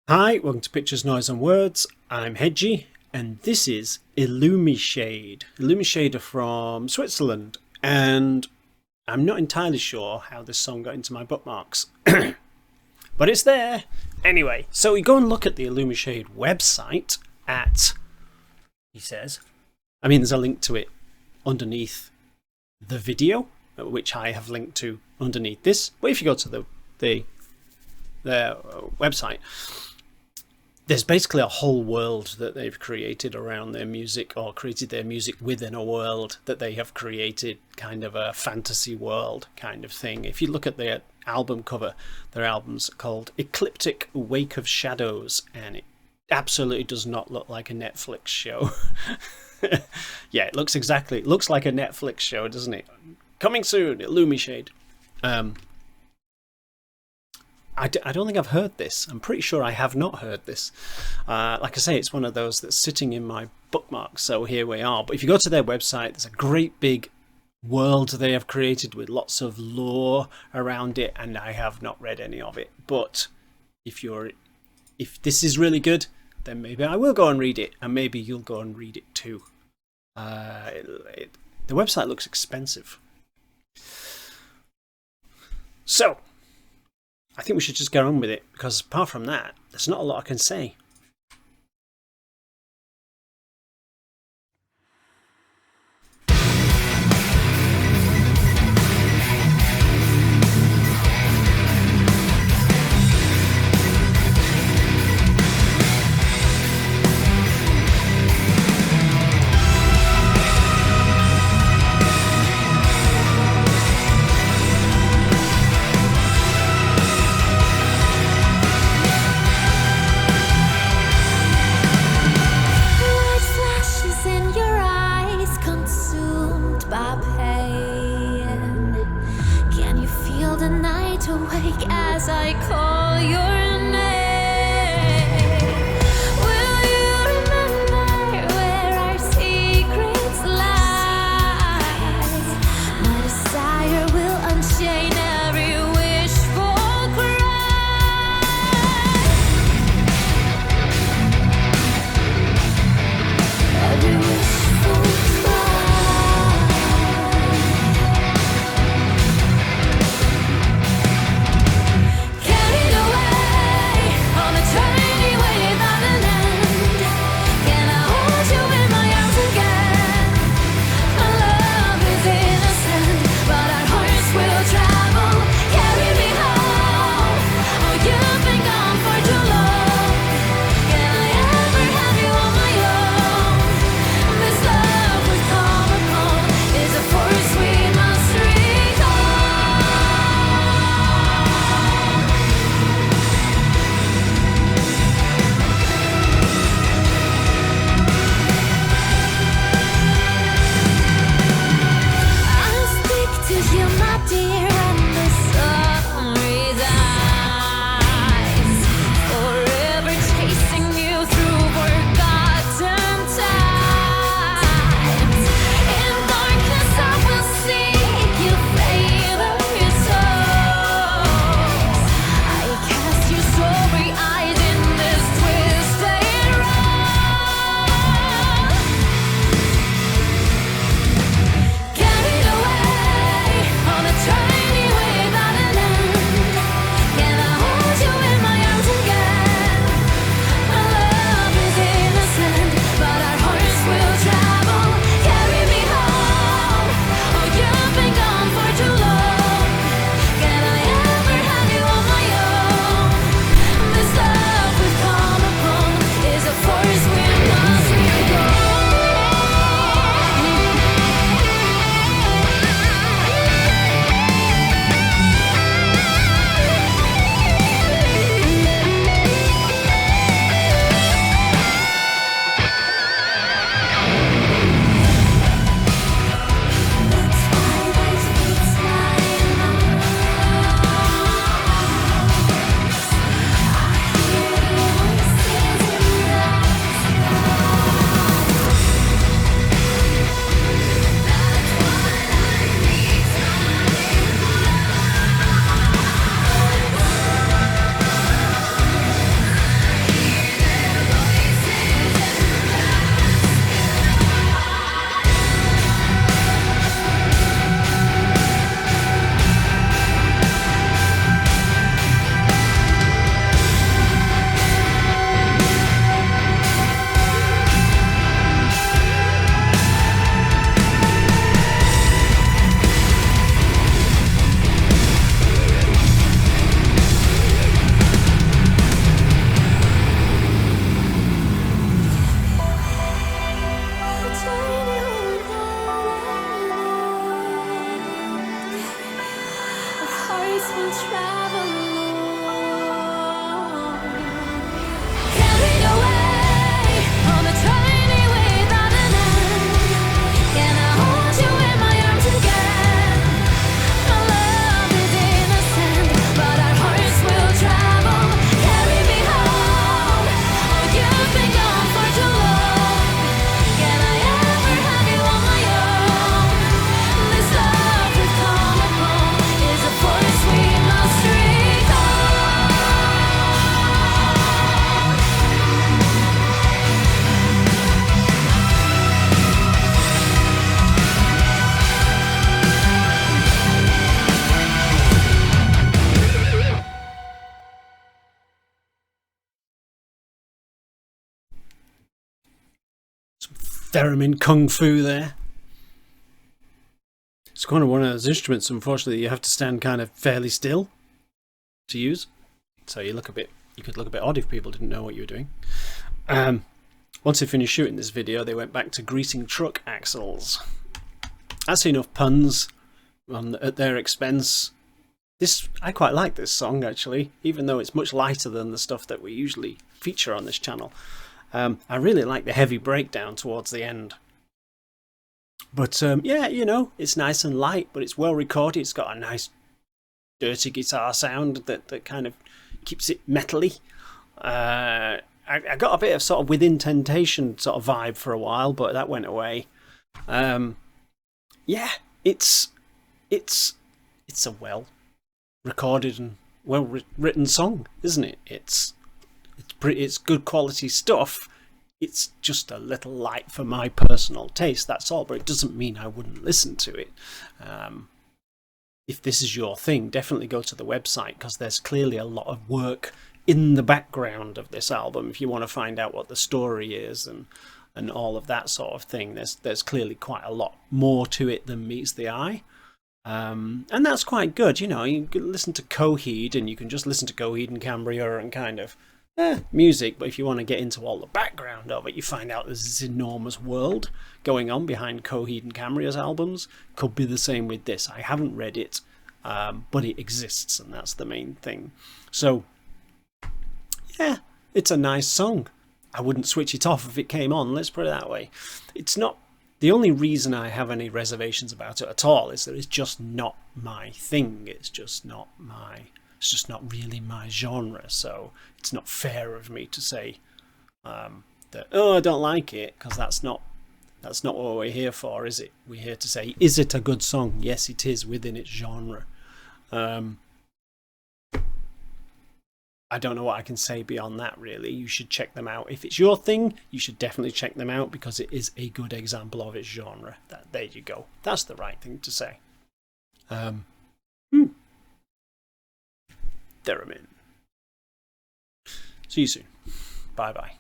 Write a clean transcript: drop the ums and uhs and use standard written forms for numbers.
Hi, welcome to Pictures, Noise and Words. I'm Hedgie, and this is ILLUMISHADE. ILLUMISHADE are from Switzerland, and I'm not entirely sure how this song got into my bookmarks, but it's there. Anyway, so we go and look at the ILLUMISHADE website at, he says, there's a link to it underneath the video, which I have linked to underneath this, but if you go to their website, there's basically a whole world that they've created around their music, or created their music within a world that they have created, kind of a fantasy world kind of thing. If you look at their album cover, their album's called Ecliptic Wake of Shadows, and it absolutely does not look like a Netflix show. Yeah, it looks like a Netflix show, doesn't it? Coming soon, ILLUMISHADE. I don't think I've heard this. I'm pretty sure I have not heard this. Like I say, it's one of those that's sitting in my bookmarks, so here we are. But if you go to their website, there's a great big world they have created with lots of lore around it, and I have not read any of it. But if this is really good, then maybe I will go and read it, and maybe you'll go and read it too. The website looks expensive. So I think we should just get on with it, because apart from that, there's not a lot I can say. Awake as I call your name. Will you remember where our secrets lie? My desire will unchain every wishful cry. Every wishful cry. Turn hearts will travel along, carried away on a tiny without an end. Can I hold you in my arms again? Our love is innocent, but our hearts will travel. Carry me home. Oh, you've been gone for too long. Can I ever have you on my own? This love we've come upon is a force we must recall. Theremin kung fu there. It's kind of one of those instruments, unfortunately, you have to stand kind of fairly still to use. So you could look a bit odd if people didn't know what you were doing. Once they finished shooting this video, they went back to greasing truck axles. That's enough puns at their expense. I quite like this song, actually, even though it's much lighter than the stuff that we usually feature on this channel. I really like the heavy breakdown towards the end. But yeah, you know, it's nice and light, but it's well recorded. It's got a nice dirty guitar sound that kind of keeps it metally. I got a bit of sort of Within Temptation sort of vibe for a while, but that went away. Yeah, it's a well recorded and well written song, isn't it? It's good quality stuff. It's just a little light for my personal taste, that's all, but it doesn't mean I wouldn't listen to it. If this is your thing, definitely go to the website, because there's clearly a lot of work in the background of this album. If you want to find out what the story is and all of that sort of thing, there's clearly quite a lot more to it than meets the eye. And that's quite good. You know, you can listen to Coheed, and you can just listen to Coheed and Cambria and kind of music, but if you want to get into all the background of it, you find out there's this enormous world going on behind Coheed and Cambria's albums. Could be the same with this. I haven't read it, but it exists, and that's the main thing. So yeah, it's a nice song. I wouldn't switch it off if it came on, let's put it that way. It's not the only reason I have any reservations about it at all, is that it's just not my thing. It's just not really my genre, so it's not fair of me to say that, oh, I don't like it, because that's not what we're here for, is it? We're here to say, is it a good song? Yes, it is, within its genre. I don't know what I can say beyond that, really. You should check them out. If it's your thing, you should definitely check them out, because it is a good example of its genre. There you go. That's the right thing to say. Theremin. See you soon. Bye bye.